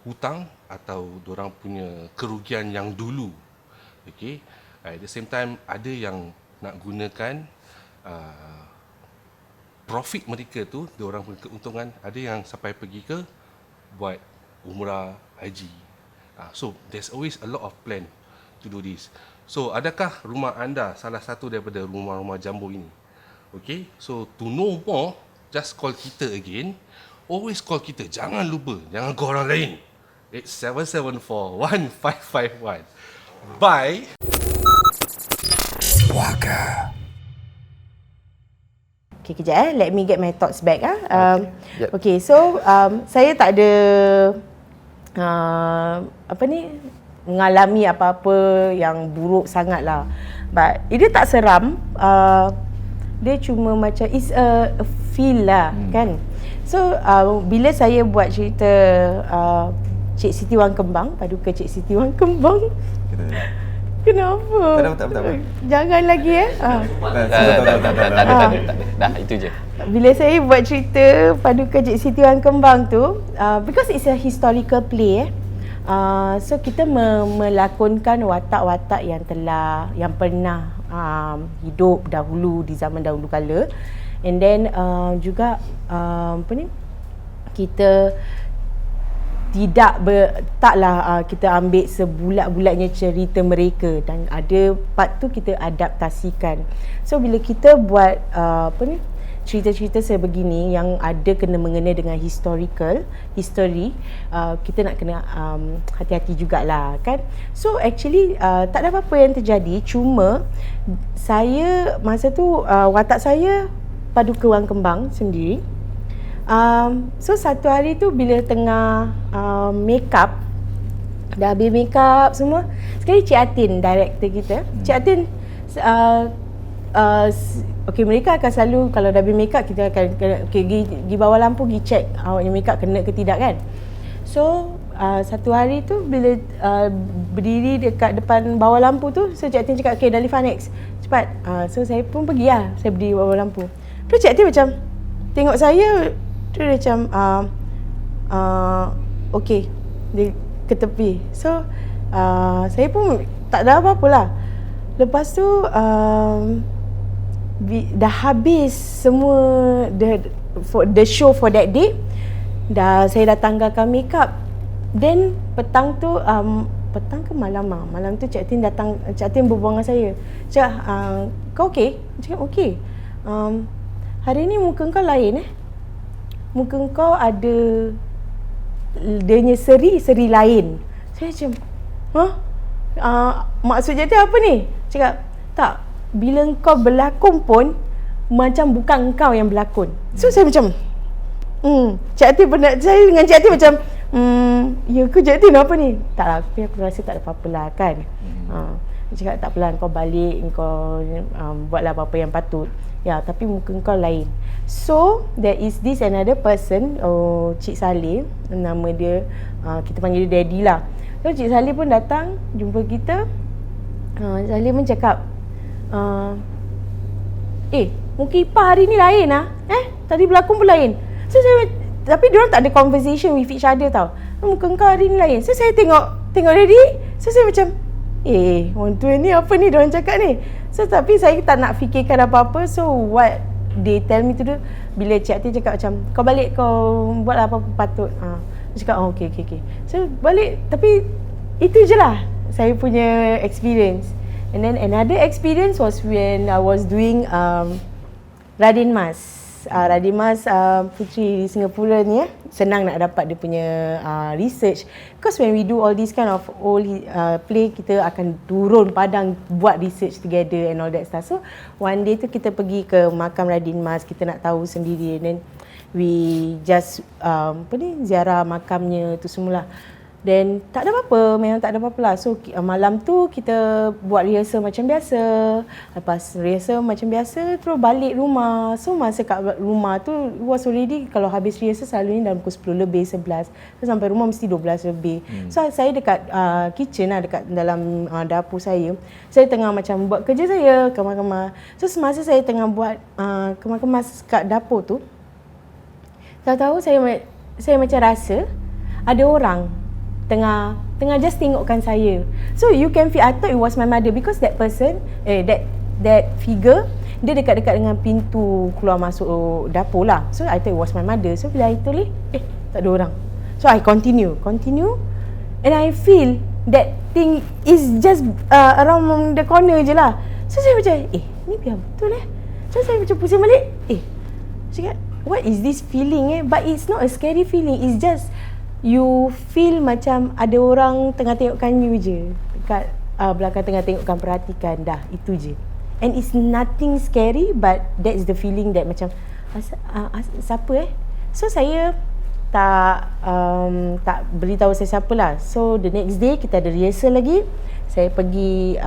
hutang atau diorang punya kerugian yang dulu. Okay. At the same time, ada yang nak gunakan profit mereka tu, diorang punya keuntungan, ada yang sampai pergi ke buat umrah, haji. So, there's always a lot of plan to do this. So, adakah rumah anda salah satu daripada rumah-rumah jumbo ini? Okay. So, to know more, just call kita again. Always call kita. Jangan lupa. Jangan call orang lain. It's 774-1551. Bye. Okay, kejap let me get my thoughts back Yep. Okay, so saya tak ada mengalami apa-apa yang buruk sangat lah. But dia tak seram. Dia cuma macam it's a feel lah kan. So bila saya buat cerita Cik Siti Wang Kembang, Paduka Cik Siti Wang Kembang. Kenapa? Tak apa. Jangan lagi Tak ada. Dah, itu je. Bila saya buat cerita Paduka Cik Siti Wang Kembang tu, because it's a historical play so kita melakonkan watak-watak yang pernah hidup dahulu di zaman dahulu kala. And then juga kita taklah kita ambil sebulat-bulatnya cerita mereka, dan ada part tu kita adaptasikan. So bila kita buat cerita-cerita sebegini yang ada kena mengena dengan history, kita nak kena hati-hati jugalah kan. So actually tak ada apa-apa yang terjadi, cuma saya masa tu watak saya padu kewan kembang sendiri. So satu hari tu bila tengah make up, dah habis make up semua, sekali Cik Atin, director kita, Cik Atin okay, mereka akan selalu kalau dah habis make up, kita akan pergi bawah lampu, pergi check awaknya make up kena ke tidak kan. So satu hari tu bila berdiri dekat depan bawah lampu tu, so Cik Atin cakap, okay Dalifah next, cepat. So saya pun pergi lah, saya berdiri bawah lampu. Terus Cik Atin macam tengok saya, tu dia macam okay, dia ke tepi. So saya pun tak ada apa-apa lah. Lepas tu dah habis semua the show for that day. Saya dah tanggalkan makeup. Then petang tu petang ke malam malam tu Cik Atin datang, Cik Atin berbual dengan saya. Cakap, kau okey? Cakap okey. Hari ni muka kau lain muka kau ada dia seri lain. Saya macam maksudnya tu apa ni? Cakap tak, bila kau berlakon pun macam bukan kau yang berlakon. So saya macam Cik Atin saya dengan Cik Atin macam ya ke Cik Atin apa ni? Tak lah, aku rasa tak ada apa-apa lah kan. Dia cakap tak apalah, kau balik, kau buatlah apa-apa yang patut. Ya, tapi muka kau lain. So there is this another person, Cik Saleh, nama dia, kita panggil dia Daddy lah. So Cik Saleh pun datang jumpa kita. Cik Saleh pun cakap, muka Ipah hari ni lain lah. Tadi berlakon pun lain. So tapi diorang tak ada conversation with each other tau. Muka kau hari ni lain. So saya tengok Daddy. So saya macam, orang tua ni apa ni diorang cakap ni. So tapi saya tak nak fikirkan apa-apa. So what they tell me to do, bila Cik Atin cakap macam, kau balik, kau buatlah apa-apa patut. Dia cakap okay. So balik, tapi itu je lah saya punya experience. And then another experience was when I was doing Radin Mas. Radin Mas puteri di Singapura ni senang nak dapat dia punya research, because when we do all this kind of old play, kita akan turun padang buat research together and all that stuff. So one day tu kita pergi ke makam Radin Mas, kita nak tahu sendiri, and then we just ziarah makamnya tu semula. Then tak ada apa-apa, memang tak ada apa-apa lah. So malam tu kita buat rehearsal macam biasa. Lepas rehearsal macam biasa, terus balik rumah. So masa kat rumah tu was already, kalau habis rehearsal selalunya dalam pukul 10 lebih, 11. So sampai rumah mesti 12 lebih. So saya dekat kitchen lah, dekat dalam dapur saya. Saya tengah macam buat kerja saya, kemar-kemar. So semasa saya tengah buat kemar-kemar kat dapur tu, tahu-tahu saya macam rasa ada orang tengah just tengokkan saya. So you can feel, I thought it was my mother, because that person, that figure, dia dekat-dekat dengan pintu keluar masuk dapur lah. So I thought it was my mother. So bila I tulis, tak ada orang. So I continue, and I feel that thing is just around the corner je lah. So saya macam, ni biar betul So saya macam pusing balik, cakap, what is this feeling But it's not a scary feeling, it's just you feel macam ada orang tengah tengokkan you je dekat belakang, tengah tengokkan, perhatikan, dah itu je. And it's nothing scary, but that's the feeling that macam siapa So saya tak beritahu saya siapa lah. So the next day kita ada rehearsal lagi. Saya pergi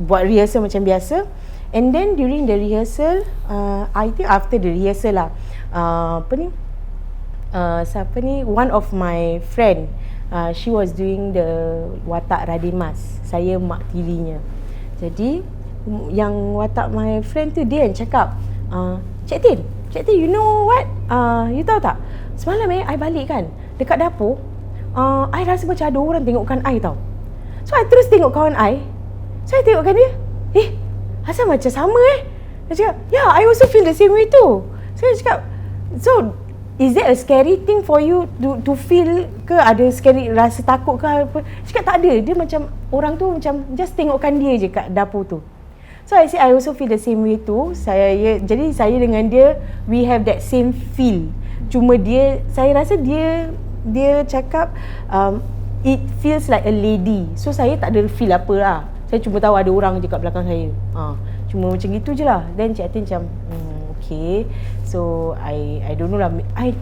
buat rehearsal macam biasa. And then during the rehearsal, I think after the rehearsal lah, one of my friend, she was doing the watak Radin Mas. Saya mak tirinya. Jadi yang watak my friend tu, dia yang cakap, Cik Tin, you know what? You tahu tak? Semalam I balik kan, dekat dapur, I rasa macam ada orang tengokkan I tau. So I terus tengok kawan I. So I tengokkan dia, asal macam sama Dia cakap, yeah, I also feel the same way too. So I cakap, so is that a scary thing for you to feel ke? Ada scary, rasa takut ke apa? Cakap tak ada. Dia macam orang tu macam just tengokkan dia je kat dapur tu. So I say I also feel the same way too. Jadi saya dengan dia, we have that same feel. Cuma saya rasa dia cakap it feels like a lady. So saya tak ada feel apa lah. Saya cuma tahu ada orang je kat belakang saya. Cuma macam gitu je lah. Then Cik Atin macam okay. So I don't know lah. I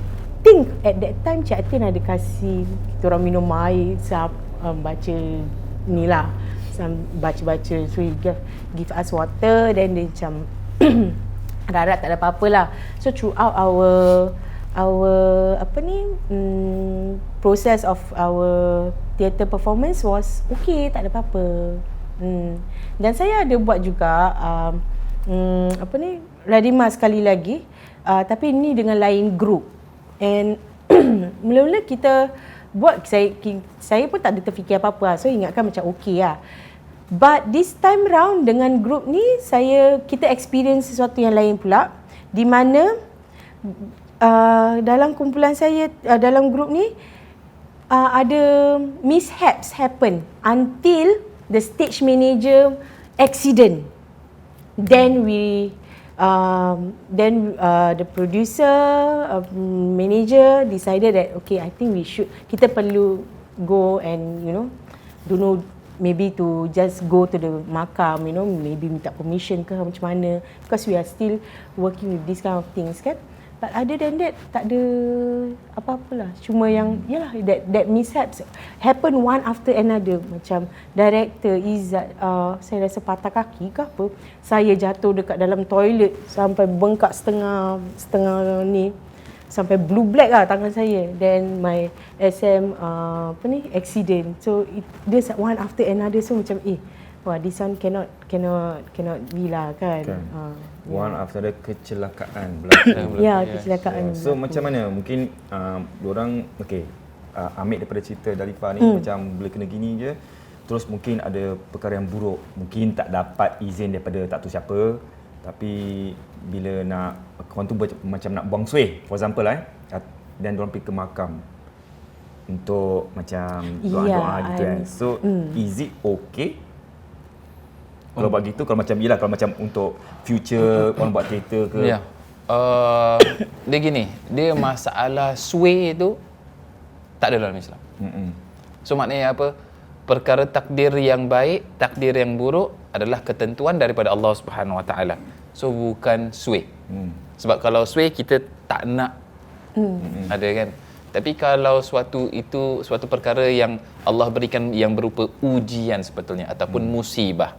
think at that time Cik Atin ada kasih kita orang minum air, baca ni lah, baca-baca. So he give us water. Then dia macam harap tak ada apa-apa lah. So throughout our process of our theatre performance was okay, tak ada apa-apa. Dan saya ada buat juga Radima sekali lagi, tapi ini dengan lain group. And mula-mula kita buat, saya pun tak ada terfikir apa-apa lah. So ingatkan macam okey lah. But this time round dengan group ni, kita experience sesuatu yang lain pula, di mana dalam kumpulan saya, dalam group ni ada mishaps happen until the stage manager accident. Then the producer, manager decided that okay, I think kita perlu go and don't know, maybe to just go to the makam, maybe minta permission ke macam mana, because we are still working with this kind of things kan. But other than that, tak ada apa-apalah. Cuma yang, yalah, that mishaps happen one after another. Macam director Izzat, saya rasa patah kaki ke apa. Saya jatuh dekat dalam toilet sampai bengkak setengah ni. Sampai blue black lah tangan saya. Then my SM, accident. So, dia one after another. So, macam wah, this one cannot be lah kan. One after the kecelakaan berlaku. Ya, kecelakaan. So macam mana? Mungkin diorang ambil daripada cerita Dalifa ni macam boleh kena gini je. Terus mungkin ada perkara yang buruk. Mungkin tak dapat izin daripada tak tahu siapa. Tapi bila nak korang tu macam nak buang suih, for example dan diorang pergi ke makam untuk macam doa-doa gitu kan. So is it okay? Kalau buat gitu, kalau macam untuk future orang buat teater ke? Ya. Dia gini, dia masalah sway tu tak ada dalam Islam. So maknanya apa? Perkara takdir yang baik, takdir yang buruk adalah ketentuan daripada Allah Subhanahu Wa Taala. So bukan sway. Sebab kalau sway kita tak nak ada kan. Tapi kalau suatu perkara yang Allah berikan yang berupa ujian sebetulnya ataupun musibah,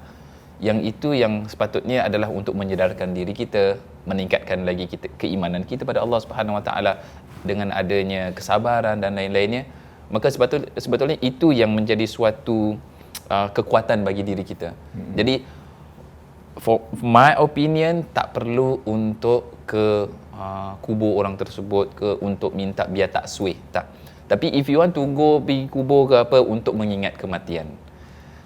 yang itu yang sepatutnya adalah untuk menyedarkan diri kita, meningkatkan lagi keimanan kita pada Allah Subhanahu Wa Taala dengan adanya kesabaran dan lain-lainnya. Maka sebetulnya itu yang menjadi suatu kekuatan bagi diri kita. Jadi for my opinion, tak perlu untuk ke kubur orang tersebut ke untuk minta biar tak sway, tak. Tapi if you want to go pergi kubur ke apa untuk mengingat kematian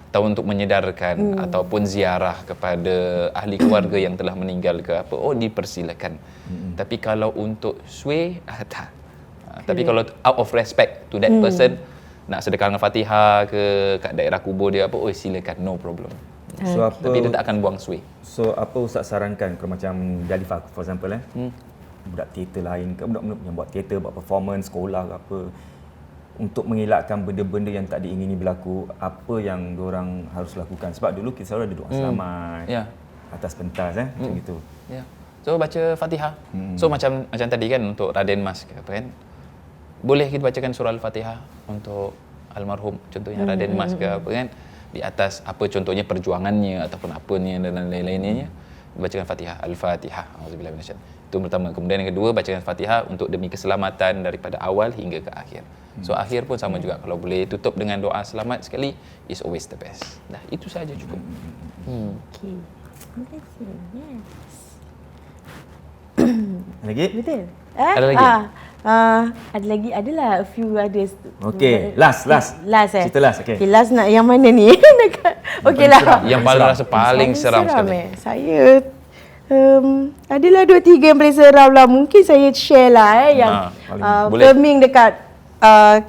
atau untuk menyedarkan ataupun ziarah kepada ahli keluarga yang telah meninggal ke apa, dipersilakan. Tapi kalau untuk sway, tak. Tapi kalau out of respect to that person, nak sedekah dengan Fatihah ke kat daerah kubur dia apa, silakan, no problem. So tapi dia tak akan buang sway. So apa Ustaz sarankan kalau macam Dalifa for example budak teater lain ke, budak-budak yang buat teater, buat performance, sekolah ke apa, untuk mengelakkan benda-benda yang tak diingini berlaku, apa yang diorang harus lakukan? Sebab dulu kita selalu ada doa selamat atas pentas macam gitu. So baca Fatihah. So macam tadi kan untuk Raden Mas ke apa kan, boleh kita bacakan surah Al-Fatihah untuk almarhum, contohnya Raden Mas ke apa kan, di atas apa contohnya perjuangannya ataupun apa ni dan lain-lainnya, bacakan Fatihah, Al-Fatihah. Auzubillahi minasyaitan. Itu pertama. Kemudian yang kedua, bacakan Fatihah untuk demi keselamatan daripada awal hingga ke akhir. So akhir pun sama juga, kalau boleh tutup dengan doa selamat sekali, is always the best. Dah, itu saja cukup. Okay. Terima kasih. Yes. Lagi? Betul. Ada lagi? Ada lagi, adalah a few others. Okay, last. Cerita last, okay. Okay, last nak yang mana ni? Okay lah. Yang paling rasa paling seram sekali. Saya Adalah 2-3 yang paling seram lah. Mungkin saya share lah yang boleh. filming dekat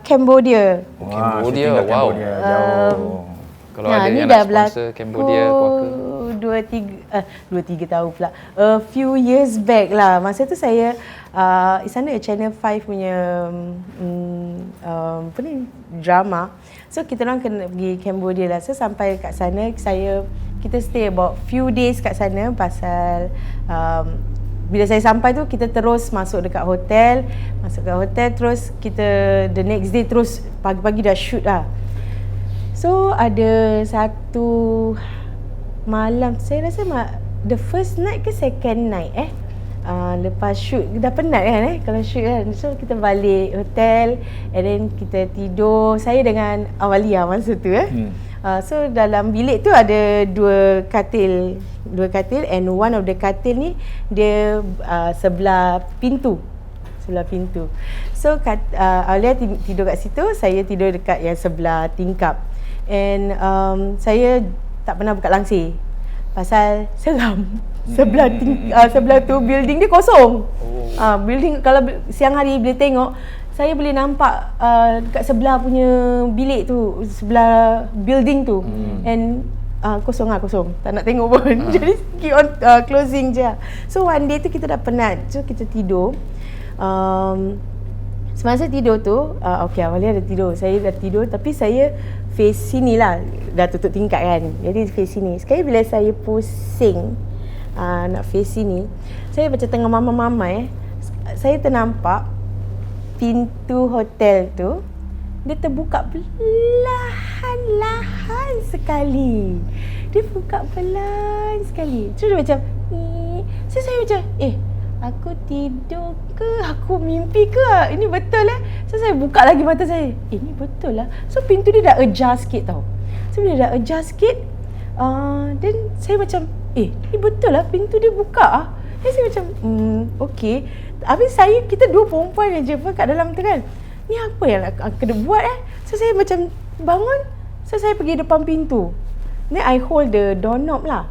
Cambodia. Cambodia, tinggal wow. Cambodia, jauh. Kalau ada yang nak sponsor Cambodia, puaka. 2-3 tahun pula. A few years back lah. Masa tu saya di sana Channel 5 punya apa ni, drama. So kita orang kena pergi Cambodia lah. So sampai kat sana kita stay about few days kat sana pasal bila saya sampai tu kita terus masuk kat hotel terus kita the next day terus pagi-pagi dah shoot lah. So ada satu malam, saya rasa the first night ke second night lepas shoot, dah penat kan kalau shoot kan. So kita balik hotel and then kita tidur, saya dengan Awalia masa tu so dalam bilik tu ada dua katil and one of the katil ni dia sebelah pintu. So Awalia tidur kat situ, saya tidur dekat yang sebelah tingkap. And saya tak pernah buka langsir pasal seram. Sebelah tu building dia kosong. Building kalau siang hari bila tengok, saya boleh nampak kat sebelah punya bilik tu, sebelah building tu. And kosong. Tak nak tengok pun. Jadi keep on closing je. So one day tu kita dah penat. So kita tidur. Semasa tidur tu, Awalia dah tidur. Saya dah tidur tapi saya face sini lah. Dah tutup tingkap kan. Jadi face sini. Sekali bila saya pusing nak face sini, saya macam tengah mamai. Saya ternampak pintu hotel tu dia terbuka perlahan-lahan sekali. Dia buka pelan sekali. So dia macam so saya macam aku tidur ke? Aku mimpi ke? Ini betul So saya buka lagi mata saya. Ini betul lah. So pintu dia dah adjust sikit tau. So bila dah adjust sikit, then saya macam ini betul lah pintu dia buka Then saya macam okay. Habis kita dua perempuan je kat dalam tu kan. Ni apa yang nak kena buat So saya macam bangun. So saya pergi depan pintu. Then I hold the doorknob lah.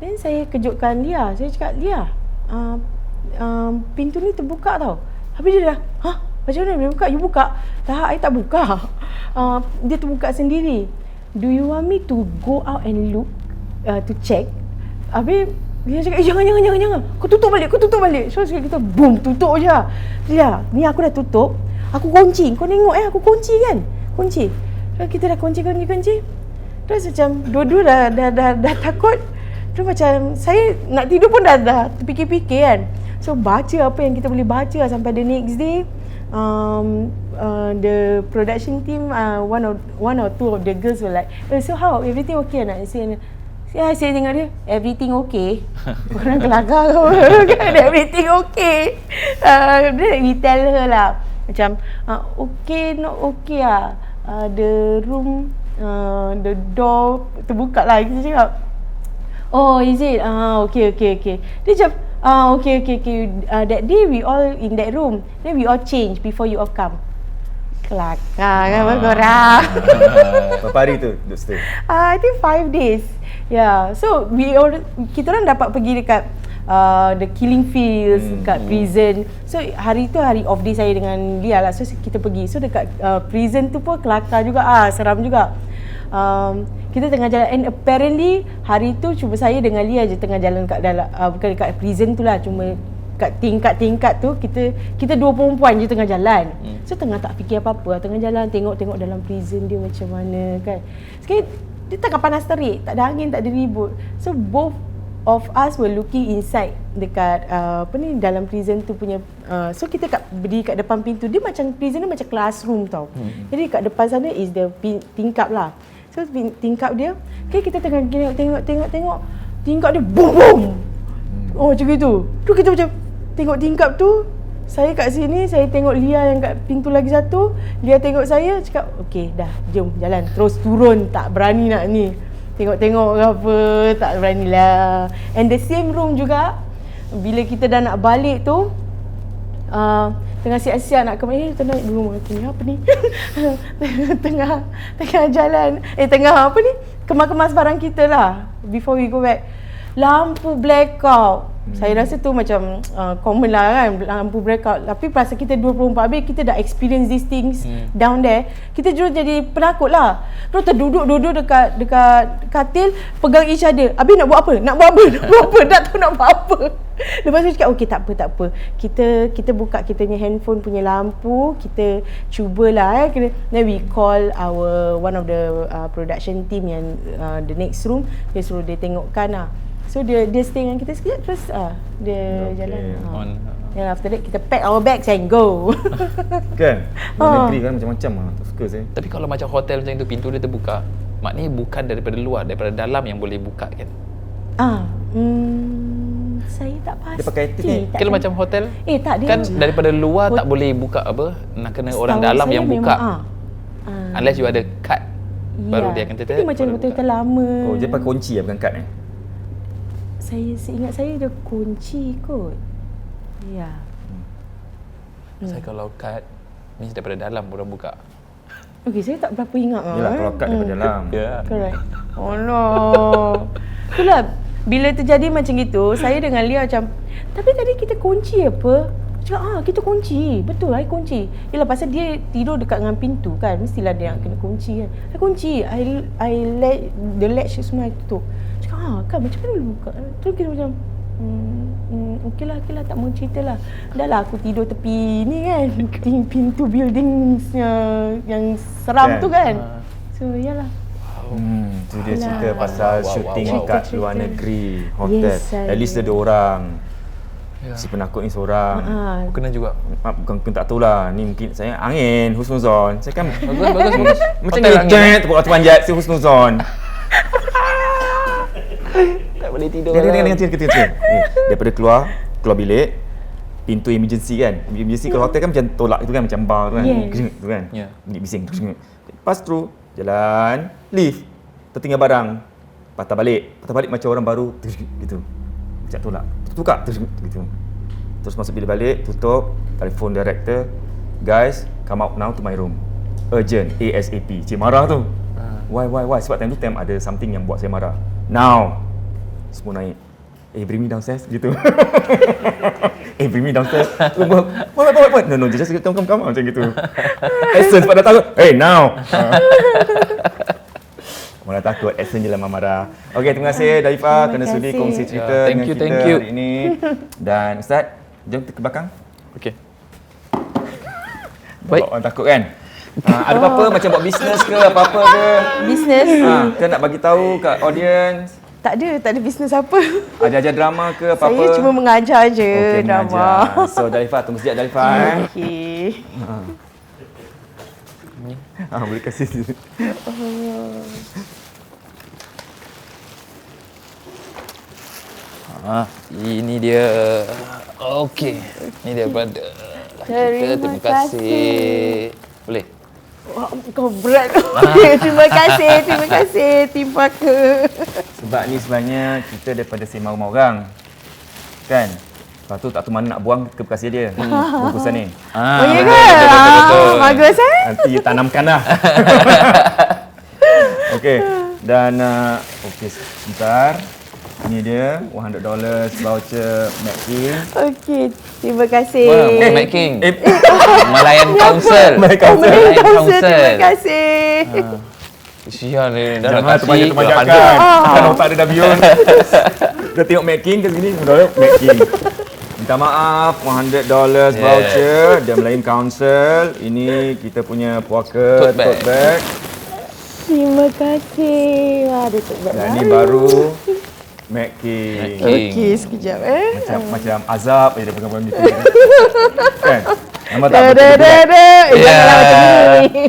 Then saya kejutkan Lia. Saya cakap, Lia, pintu ni terbuka tau. Habis dia dah, macam mana dia buka? You buka? Tak, I tak buka. Dia terbuka sendiri. Do you want me to go out and look, to check? Habis dia cakap, jangan. Kau tutup balik. So kita boom, tutup je. Dia, ni aku dah tutup. Aku kunci. Kau tengok aku kunci kan? Kunci. So kita dah kunci. Terus macam dua-dua dah takut. Terus macam saya nak tidur pun dah terfikir-fikir kan. So baca apa yang kita boleh baca sampai the next day. The production team, one or two of the girls were like, so how, everything okay nak? Saya tengok dia, everything okay. Orang kelakar kan, everything okay. We tell her lah, macam okay, not okay lah. The room, the door terbuka lah. Kita cakap, oh is it? Okay. Dia macam, okay. That day we all in that room. Then we all change before you all come. Kelakar kan korang. Berapa hari tu duduk stay? I think 5 days. Yeah. So kita orang dapat pergi dekat the killing fields, dekat prison. So hari tu hari off day saya dengan Lia lah. So kita pergi. So dekat prison tu pun kelakar juga. Seram juga. Kita tengah jalan and apparently hari tu cuma saya dengan Lia je tengah jalan kat dalam, bukan dekat prison tu lah, cuma kat tingkat-tingkat tu kita dua perempuan je tengah jalan. So tengah tak fikir apa-apa, tengah jalan tengok dalam prison dia macam mana kan. Sekali dia tengah panas terik, tak ada angin, tak ada ribut. So both of us were looking inside dekat dalam prison tu punya. So kita berdiri kat depan pintu. Dia macam prison dia macam classroom tau. Jadi kat depan sana is the tingkap lah. So tingkap dia, okay, kita tengah tengok tingkap dia boom. Macam gitu. Tu kita macam tengok tingkap tu. Saya kat sini, saya tengok Lia yang kat pintu lagi satu. Lia tengok saya, cakap, okey dah, jom jalan. Terus turun, tak berani nak ni. Tengok-tengok ke apa, tak berani lah. And the same room juga, bila kita dah nak balik tu, tengah siap-siap nak kembali, kita naik dulu ni apa ni? tengah jalan, tengah apa ni? Kemas-kemas barang kita lah before we go back. Lampu blackout. Saya rasa tu macam common lah kan, lampu blackout. Tapi pasal kita 24 habis, kita dah experience these things down there. Kita jadi penakut lah. Terus terduduk-duduk dekat katil, pegang each other. Habis nak buat apa? Nak buat apa? Tak tahu nak buat apa. Lepas tu cakap, okey tak apa. Kita buka kita punya handphone punya lampu, kita cubalah then we call one of the production team yang the next room, dia suruh dia tengokkan lah. So dia stay dengan kita sekejap, terus dia jalan. On. Then after that kita pack our bags and go. Kan? Luar negeri kan macam-macam lah. Tak suka saya. Tapi kalau macam hotel macam tu, pintu dia terbuka, maknanya bukan daripada luar, daripada dalam yang boleh buka kan? Saya tak pasti. Dia pakai itu ni. Kalau macam hotel, tak dia kan daripada luar tak boleh buka apa, nak kena orang setahu dalam saya yang memang, buka. Unless you ada kad, baru dia akan tutup. Tapi macam hotel lama. Oh, dia pakai kunci lah, bukan kad eh? Seingat saya dia kunci kot. Ya. Saya kalau kad, means daripada dalam orang buka. Okey, saya tak berapa ingat. Yelah, kalau kad daripada dalam. Ya. Correct. Oh no. Itulah, bila terjadi macam gitu, saya dengan Lia macam, tapi tadi kita kunci apa? Cakap, kita kunci. Betul, I kunci. Yelah, pasal dia tidur dekat dengan pintu kan. Mestilah dia nak kena kunci kan. I kunci. I let the latch semua I tutup. Cakap, kan macam mana boleh buka? Terus kita macam, okeylah, tak mau cerita lah. Dah lah, aku tidur tepi ni kan. Pintu building yang seram tu kan. So, yalah. Tu dia cerita pasal syuting kat luar negeri, hotel. Yes, At least ada orang. Si penakut ni seorang. Oh, kena juga. Bukan tak tahulah. Ni mungkin saya angin, husnuzon. Saya kan Bagus. macam Hotel ni, angin, jet, tepuk waktu panjat, si husnuzon. tak boleh tidur. Dengar cerita. Daripada keluar bilik, pintu emergency kan. Emergency kalau hotel kan macam tolak itu kan, macam bar tu kan. Yes. Tu kan. Ya. Bunyi bising. Lepas tu jalan, lift, tertinggal barang. Patah balik macam orang baru gitu. Macam tolak. Tukar gitu. Terus masuk bilik balik, tutup, telefon director. Guys, come out now to my room. Urgent, ASAP. Cik marah tu. Why? Sebab time ada something yang buat saya marah. Now. Semua naik. Bring me downstairs gitu. Bring me downstairs. What? No, just come macam gitu. Essence pada takut. Now. Malah takut, Essence je lah marah. Okey, terima kasih Daifah kerana sudi kongsi cerita dengan kita hari ini. Dan Ustaz, jom ke belakang. Okey. Baik. Orang takut kan? Ada apa-apa macam buat bisnes ke apa-apa ke? Bisnes? Ke nak bagi tahu kat audience? Tak ada bisnes apa. Ajar drama ke apa-apa? Saya cuma mengajar je drama. Mengajar. So Daifah, tunggu sekejap Daifah. Okey. Boleh kasih. Ini dia. Okey. Ini dia brother. Terima kasih. Boleh? Wah, kau berat. Terima kasih Tim Parker. Sebab ni sebenarnya kita daripada sembang rumah orang. Kan? Lepas tu tak tahu mana nak buang ke bekasi dia. Bungkusan ni. Oh ya ke? Bagus Nanti tanamkan lah. Okey. Dan okey sebentar. Ini dia $100 voucher McKing. Okey, terima kasih. Mac King. Malayan Council. Terima kasih. Sial ni dah Jangan nak kasih terbanyak-terbanyakan. Kan otak ada dah beyond. Dah tengok McKing ke sini. McKing. Minta maaf, $100 voucher dan Malayan Council. Ini kita punya puaka tote bag. Terima kasih. Wah, ada tote bag Dan ni baru McKing. Okey, sekejap Macam azab je dia pegang-pegang gitu. Kan? Nampak tak? Janganlah macam ni.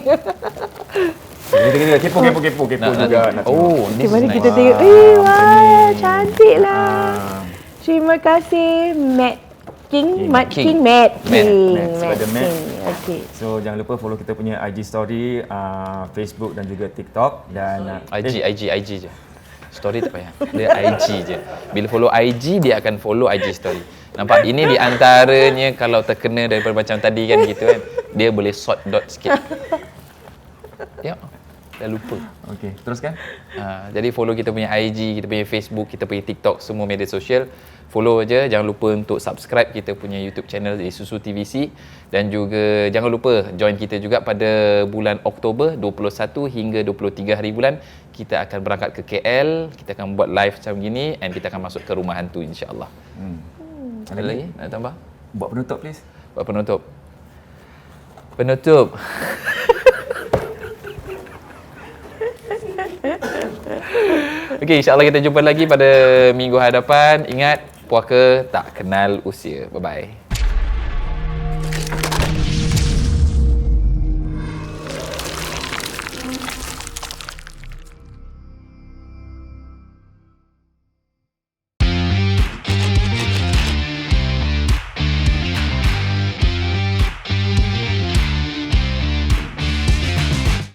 Kepo juga. Nak Oh, Okay, this mari is kita nice. tengok. Wah, cantik lah. Terima kasih Matt King. Sebab Matt. Okey. So jangan lupa follow kita punya IG story, Facebook dan juga TikTok dan IG je. Story tak payah. Dia IG je. Bila follow IG, dia akan follow IG story. Nampak? Ini di antaranya kalau terkena daripada macam tadi kan gitu kan. Dia boleh sort dot sikit. Ya. Dah lupa. Okey, teruskan. Jadi follow kita punya IG, kita punya Facebook, kita punya TikTok, semua media sosial. Follow aja, jangan lupa untuk subscribe kita punya YouTube channel di Susu TVC dan juga jangan lupa join kita juga pada bulan Oktober 21 hingga 23 hari bulan. Kita akan berangkat ke KL, kita akan buat live macam gini and kita akan masuk ke rumah hantu insya-Allah. Ada lagi nak tambah? Buat penutup please. Buat penutup. Penutup. Okey, insya-Allah kita jumpa lagi pada minggu hadapan. Ingat, puaka tak kenal usia. Bye-bye.